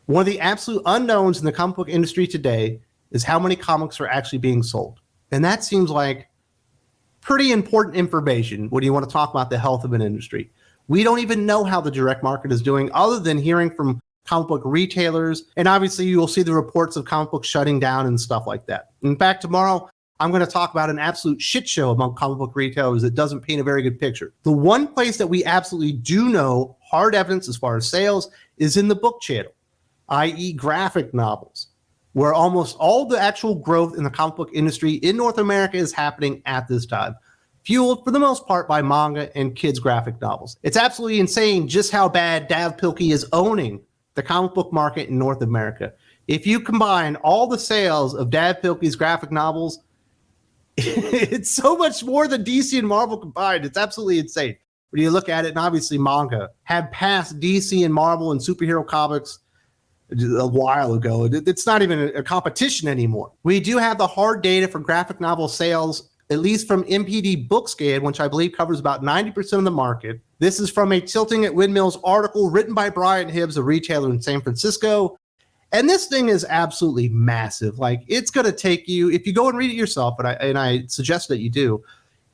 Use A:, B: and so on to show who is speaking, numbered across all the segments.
A: One of the absolute unknowns in the comic book industry today is how many comics are actually being sold. And that seems like pretty important information when you want to talk about the health of an industry. We don't even know how the direct market is doing other than hearing from comic book retailers. And obviously you will see the reports of comic books shutting down and stuff like that. In fact, tomorrow I'm going to talk about an absolute shit show among comic book retailers that doesn't paint a very good picture. The one place that we absolutely do know hard evidence as far as sales is in the book channel, i.e. graphic novels, where almost all the actual growth in the comic book industry in North America is happening at this time, fueled for the most part by manga and kids graphic novels. It's absolutely insane just how bad Dav Pilkey is owning the comic book market in North America. If you combine all the sales of Dav Pilkey's graphic novels, it's so much more than DC and Marvel combined. It's absolutely insane. When you look at it, and obviously manga had passed DC and Marvel and superhero comics a while ago. It's not even a competition anymore. We do have the hard data for graphic novel sales, at least from NPD BookScan, which I believe covers about 90% of the market. This is from a Tilting at Windmills article written by Brian Hibbs, a retailer in San Francisco. And this thing is absolutely massive. Like, it's going to take you, if you go and read it yourself, and I suggest that you do,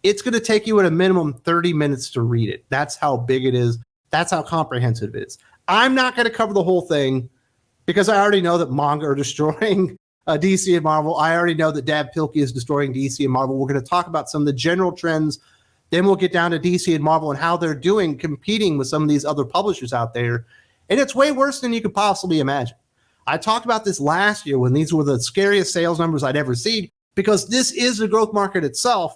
A: it's going to take you at a minimum 30 minutes to read it. That's how big it is. That's how comprehensive it is. I'm not going to cover the whole thing because I already know that manga are destroying DC and Marvel. I already know that Dav Pilkey is destroying DC and Marvel. We're going to talk about some of the general trends. Then we'll get down to DC and Marvel and how they're doing competing with some of these other publishers out there. And it's way worse than you could possibly imagine. I talked about this last year when these were the scariest sales numbers I'd ever seen, because this is the growth market itself,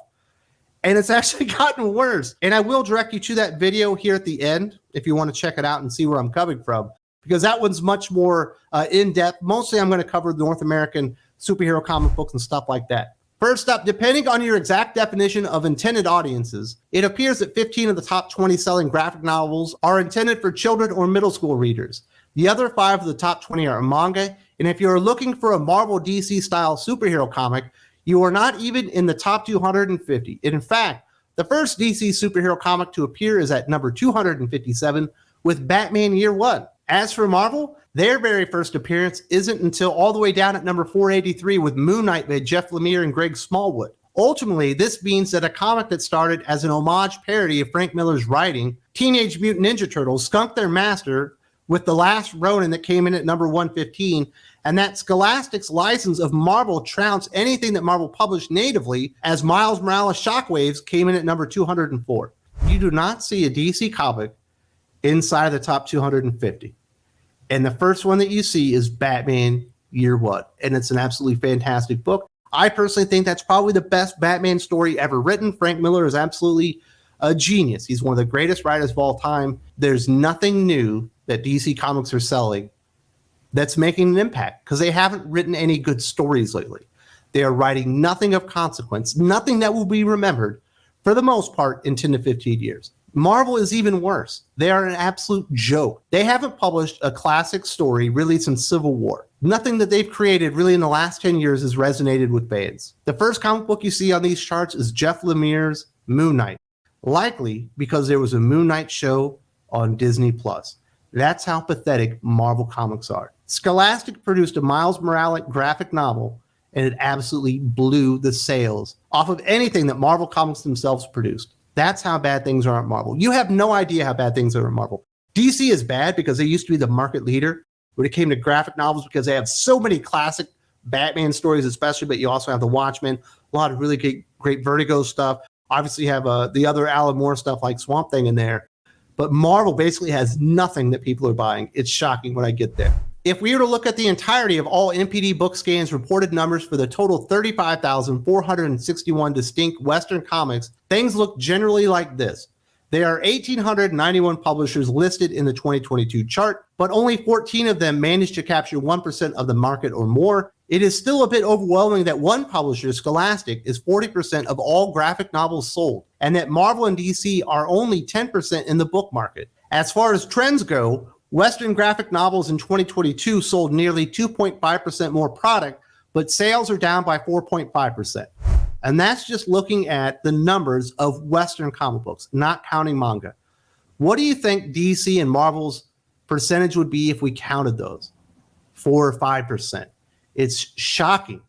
A: and it's actually gotten worse. And I will direct you to that video here at the end if you want to check it out and see where I'm coming from, because that one's much more in-depth. Mostly I'm going to cover the North American superhero comic books and stuff like that. First up, depending on your exact definition of intended audiences, it appears that 15 of the top 20 selling graphic novels are intended for children or middle school readers. The other 5 of the top 20 are manga, and if you're looking for a Marvel DC style superhero comic, you are not even in the top 250. In fact, the first DC superhero comic to appear is at number 257 with Batman Year One. As for Marvel, their very first appearance isn't until all the way down at number 483 with Moon Knight by Jeff Lemire and Greg Smallwood. Ultimately, this means that a comic that started as an homage parody of Frank Miller's writing, Teenage Mutant Ninja Turtles, skunked their master with The Last Ronin that came in at number 115, and that Scholastic's license of Marvel trounced anything that Marvel published natively, as Miles Morales' Shockwaves came in at number 204. You do not see a DC comic inside of the top 250. And the first one that you see is Batman Year One, and it's an absolutely fantastic book. I personally think that's probably the best Batman story ever written. Frank Miller is absolutely a genius. He's one of the greatest writers of all time. There's nothing new that DC Comics are selling that's making an impact, because they haven't written any good stories lately. They are writing nothing of consequence, nothing that will be remembered for the most part in 10 to 15 years. Marvel is even worse. They are an absolute joke. They haven't published a classic story really since Civil War. Nothing that they've created really in the last 10 years has resonated with fans. The first comic book you see on these charts is Jeff Lemire's Moon Knight, likely because there was a Moon Knight show on Disney+. That's how pathetic Marvel comics are. Scholastic produced a Miles Morales graphic novel, and it absolutely blew the sales off of anything that Marvel Comics themselves produced. That's how bad things are at Marvel. You have no idea how bad things are at Marvel. DC is bad because they used to be the market leader when it came to graphic novels, because they have so many classic Batman stories especially, but you also have the Watchmen, a lot of really great Vertigo stuff. Obviously you have the other Alan Moore stuff like Swamp Thing in there. But Marvel basically has nothing that people are buying. It's shocking when I get there. If we were to look at the entirety of all NPD BookScan's reported numbers for the total 35,461 distinct Western comics, things look generally like this. There are 1,891 publishers listed in the 2022 chart, but only 14 of them managed to capture 1% of the market or more. It is still a bit overwhelming that one publisher, Scholastic, is 40% of all graphic novels sold, and that Marvel and DC are only 10% in the book market. As far as trends go, Western graphic novels in 2022 sold nearly 2.5% more product, but sales are down by 4.5%. And that's just looking at the numbers of Western comic books, not counting manga. What do you think DC and Marvel's percentage would be if we counted those? 4 or 5%. It's shocking.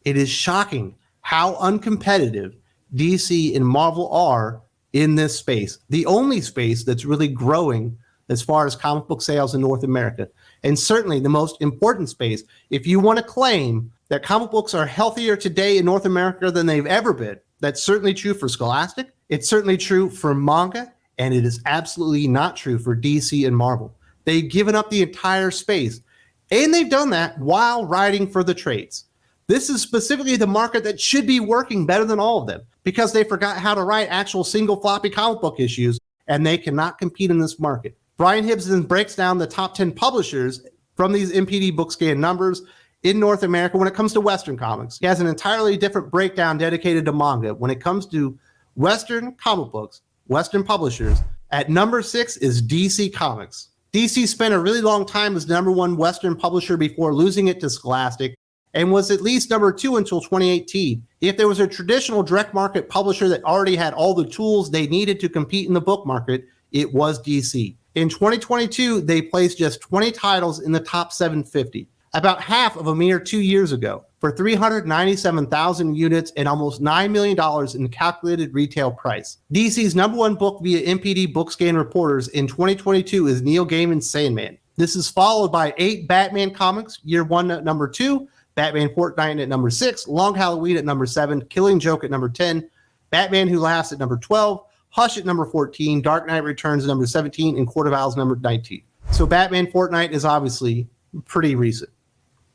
A: It is shocking how uncompetitive DC and Marvel are in this space, the only space that's really growing as far as comic book sales in North America. And certainly the most important space, if you want to claim that comic books are healthier today in North America than they've ever been, that's certainly true for Scholastic. It's certainly true for manga, and it is absolutely not true for DC and Marvel. They've given up the entire space, and they've done that while writing for the trades. This is specifically the market that should be working better than all of them because they forgot how to write actual single floppy comic book issues, and they cannot compete in this market. Brian Hibbs then breaks down the top 10 publishers from these NPD BookScan numbers in North America when it comes to Western comics. He has an entirely different breakdown dedicated to manga. When it comes to Western comic books, Western publishers, at number 6 is DC Comics. DC spent a really long time as the number 1 Western publisher before losing it to Scholastic, and was at least number 2 until 2018. If there was a traditional direct market publisher that already had all the tools they needed to compete in the book market, it was DC. In 2022, they placed just 20 titles in the top 750, about half of a mere 2 years ago, for 397,000 units and almost $9 million in calculated retail price. DC's number 1 book via NPD BookScan reporters in 2022 is Neil Gaiman's Sandman. This is followed by 8 Batman comics, Year 1 at number 2, Batman Fortnite at number 6, Long Halloween at number 7, Killing Joke at number 10, Batman Who Laughs at number 12, Hush at number 14, Dark Knight Returns at number 17, and Court of Owls number 19. So Batman Fortnite is obviously pretty recent.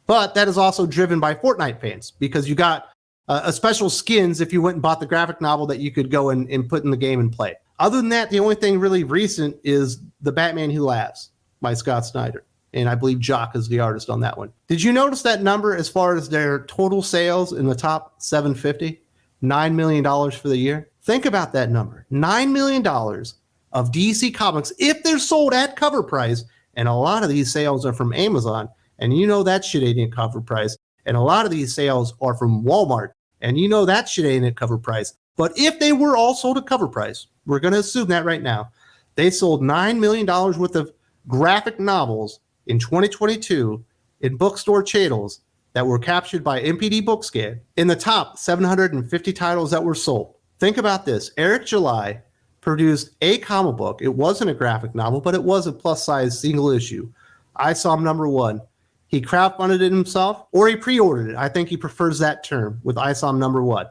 A: But that is also driven by Fortnite fans because you got a special skins if you went and bought the graphic novel that you could go and put in the game and play. Other than that, the only thing really recent is The Batman Who Laughs by Scott Snyder. And I believe Jock is the artist on that one. Did you notice that number as far as their total sales in the top 750? $9 million for the year? Think about that number. $9 million of DC Comics, if they're sold at cover price, and a lot of these sales are from Amazon, and you know that shit ain't at cover price, and a lot of these sales are from Walmart, and you know that shit ain't at cover price. But if they were all sold at cover price, we're going to assume that right now, they sold $9 million worth of graphic novels in 2022 in bookstore channels that were captured by NPD BookScan in the top 750 titles that were sold. Think about this. Eric July produced a comic book. It wasn't a graphic novel, but it was a plus-size single issue. I saw him number 1. He crowdfunded it himself, or he pre-ordered it. I think he prefers that term with I Saw Him number 1.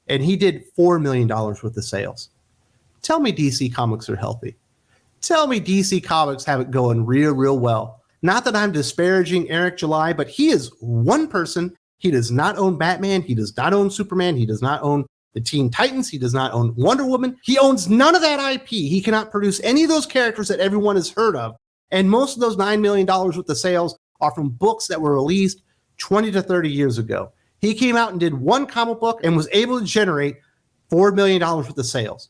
A: And he did $4 million worth of sales. Tell me DC Comics are healthy. Tell me DC Comics have it going real well. Not that I'm disparaging Eric July, but he is one person. He does not own Batman. He does not own Superman. He does not own the Teen Titans. He does not own Wonder Woman. He owns none of that IP. He cannot produce any of those characters that everyone has heard of. And most of those $9 million worth of sales are from books that were released 20 to 30 years ago. He came out and did one comic book and was able to generate $4 million worth of sales.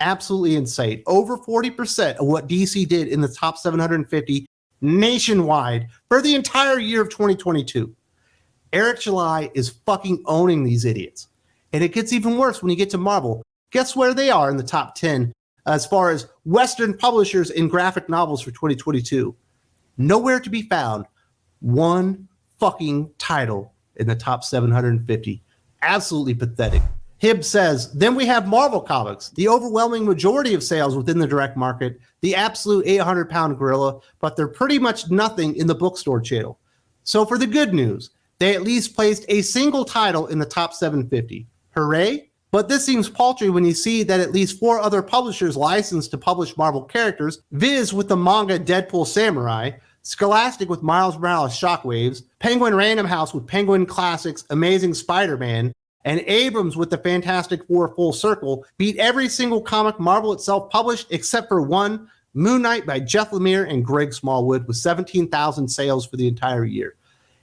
A: Absolutely insane. Over 40% of what DC did in the top 750 nationwide for the entire year of 2022. Eric July is fucking owning these idiots. And it gets even worse when you get to Marvel. Guess where they are in the top 10 as far as Western publishers in graphic novels for 2022? Nowhere to be found. One fucking title in the top 750. Absolutely pathetic. Hibbs says, then we have Marvel Comics, the overwhelming majority of sales within the direct market, the absolute 800-pound gorilla, but they're pretty much nothing in the bookstore channel. So for the good news, they at least placed a single title in the top 750. Hooray! But this seems paltry when you see that at least 4 other publishers licensed to publish Marvel characters, Viz with the manga Deadpool Samurai, Scholastic with Miles Morales Shockwaves, Penguin Random House with Penguin Classics Amazing Spider-Man, and Abrams with the Fantastic Four Full Circle beat every single comic Marvel itself published except for one, Moon Knight by Jeff Lemire and Greg Smallwood, with 17,000 sales for the entire year.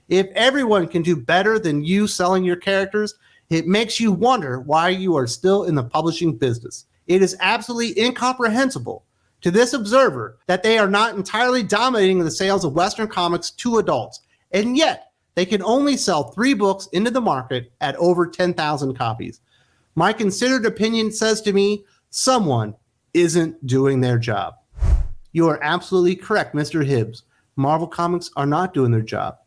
A: If everyone can do better than you selling your characters, it makes you wonder why you are still in the publishing business. It is absolutely incomprehensible to this observer that they are not entirely dominating the sales of Western comics to adults, and yet they can only sell 3 books into the market at over 10,000 copies. My considered opinion says to me, someone isn't doing their job. You are absolutely correct, Mr. Hibbs. Marvel Comics are not doing their job.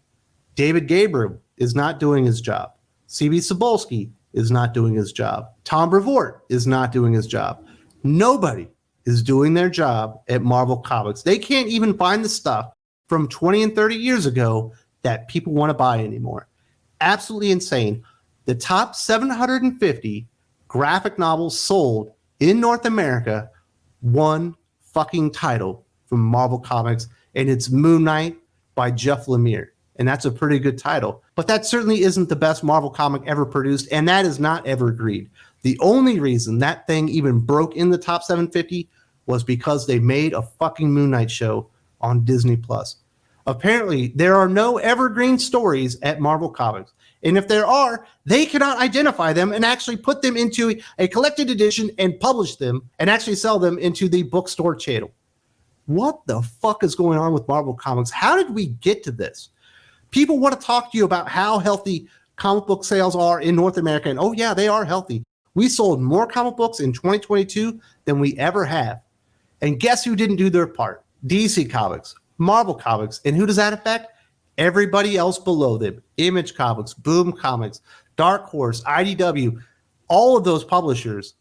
A: David Gabriel is not doing his job. C.B. Cebulski is not doing his job. Tom Brevoort is not doing his job. Nobody is doing their job at Marvel Comics. They can't even find the stuff from 20 and 30 years ago that people want to buy anymore. Absolutely insane. The top 750 graphic novels sold in North America, one fucking title from Marvel Comics, and it's Moon Knight by Jeff Lemire. And that's a pretty good title. But that certainly isn't the best Marvel comic ever produced, and that is not evergreen. The only reason that thing even broke in the top 750 was because they made a fucking Moon Knight show on Disney+. Apparently, there are no evergreen stories at Marvel Comics. And if there are, they cannot identify them and actually put them into a collected edition and publish them and actually sell them into the bookstore channel. What the fuck is going on with Marvel Comics? How did we get to this? People want to talk to you about how healthy comic book sales are in North America. And oh yeah, they are healthy. We sold more comic books in 2022 than we ever have. And guess who didn't do their part? DC Comics, Marvel Comics. And who does that affect? Everybody else below them. Image Comics, Boom Comics, Dark Horse, IDW. All of those publishers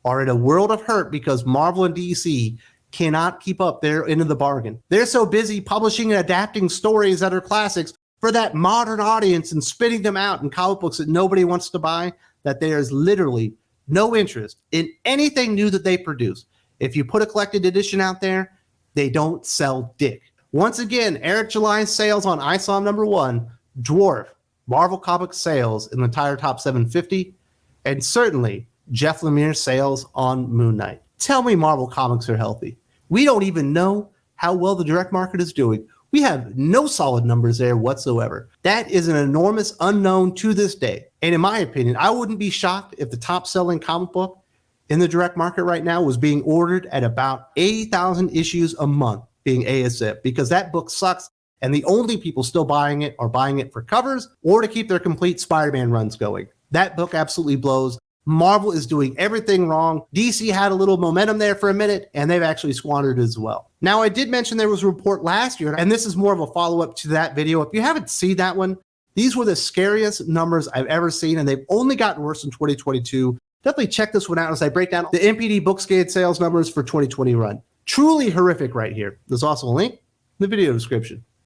A: are in a world of hurt because Marvel and DC cannot keep up their end of the bargain. They're so busy publishing and adapting stories that are classics for that modern audience and spitting them out in comic books that nobody wants to buy, that there is literally no interest in anything new that they produce. If you put a collected edition out there, they don't sell dick. Once again, Eric July's sales on ISOM #1 dwarf Marvel Comics sales in the entire top 750, and certainly Jeff Lemire's sales on Moon Knight. Tell me Marvel Comics are healthy. We don't even know how well the direct market is doing. We have no solid numbers there whatsoever. That is an enormous unknown to this day. And in my opinion, I wouldn't be shocked if the top selling comic book in the direct market right now was being ordered at about 80,000 issues a month being ASF, because that book sucks. And the only people still buying it are buying it for covers or to keep their complete Spider-Man runs going. That book absolutely blows. Marvel is doing everything wrong. DC had a little momentum there for a minute, and they've actually squandered it as well. Now, I did mention there was a report last year, and this is more of a follow-up to that video. If you haven't seen that one, these were the scariest numbers I've ever seen, and they've only gotten worse in 2022. Definitely check this one out as I break down the NPD BookScan sales numbers for 2020 run. Truly horrific right here. There's also a link in the video description.